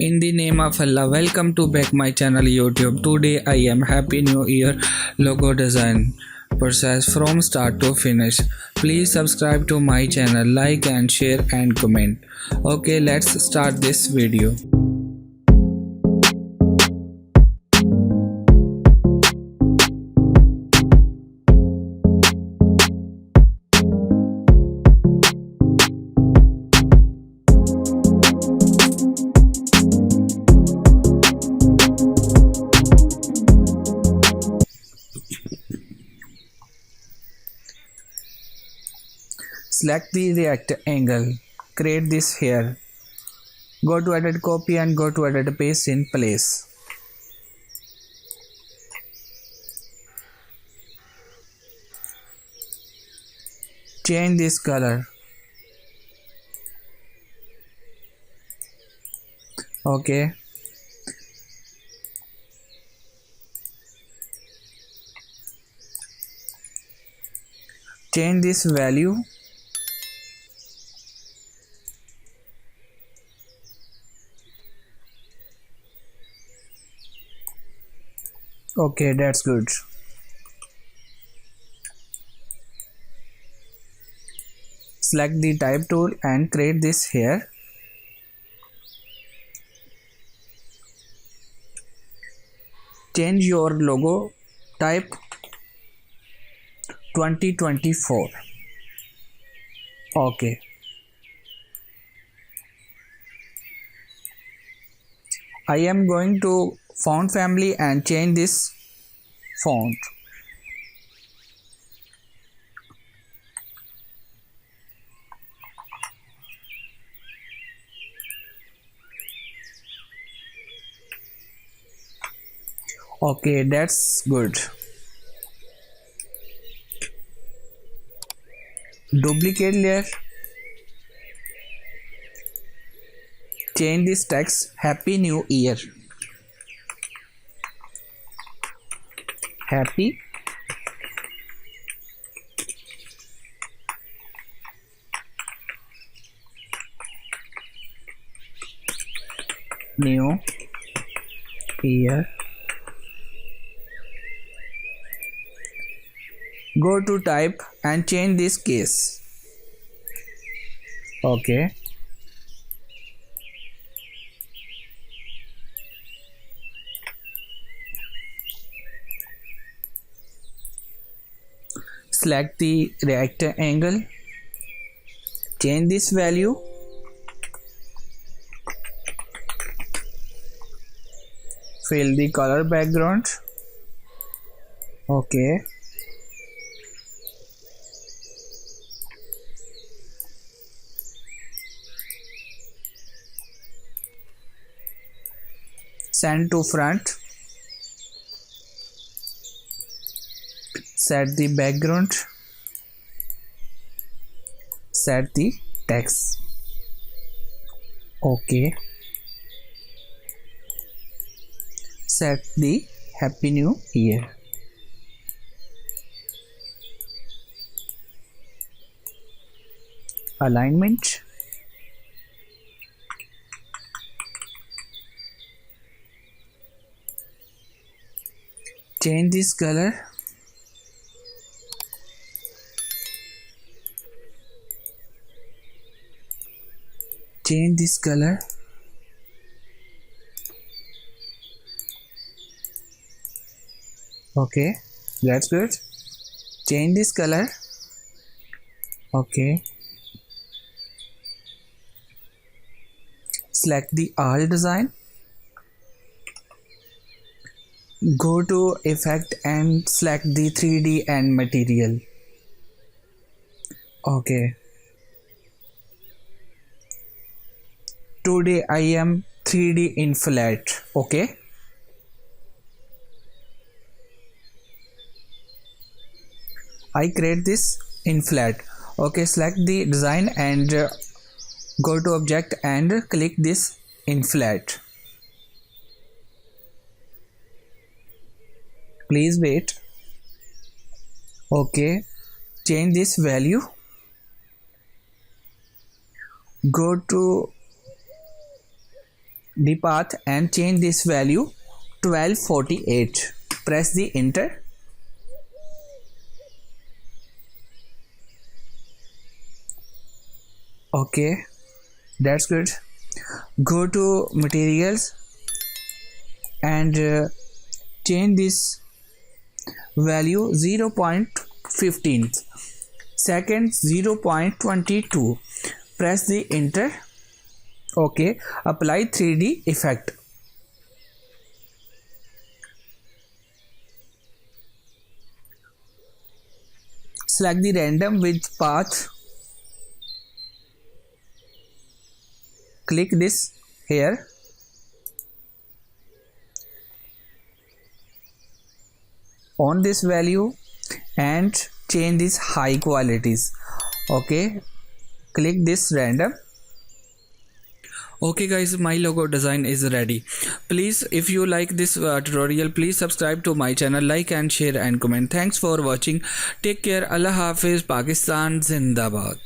In the name of Allah, welcome to back my channel YouTube. Today I am Happy New Year logo design process from start to finish. Please subscribe to my channel, like and share and comment. Okay, let's start this video. Select the rectangle, create this here. Go to edit copy and go to edit paste in place. Change this color. Okay. Change this value. Okay, that's good. Select the type tool and create this here. Change your logo type 2024. Okay. I am going to font family and change this font. Okay, that's good. Duplicate layer. Change this text Happy New Year. Happy New Year. Go to type and change this case. Okay. Select the rectangle, change this value, fill the color background. Okay. Send to front. Set the background, set the text. Okay. Set the Happy New Year. Alignment. Change this color. Change this color. Okay, that's good. Change this color. Okay. Select the all design. Go to effect and select the 3D and material. Okay. Today I am 3D inflate. Okay. I create this inflate. Okay, select the design and go to object and click this inflate. Please wait. Okay, change this value. Go to the path and change this value 1248. Press the enter. Okay, that's good. Go to materials and change this value 0.15, second 0.22. Press the enter. Okay, apply 3D effect. Select the random width path. Click this here. On this value and change this high qualities. Okay, click this random. Okay guys, my logo design is ready. Please, if you like this tutorial, please subscribe to my channel, like and share and comment. Thanks for watching. Take care. Allah Hafiz. Pakistan Zindabad.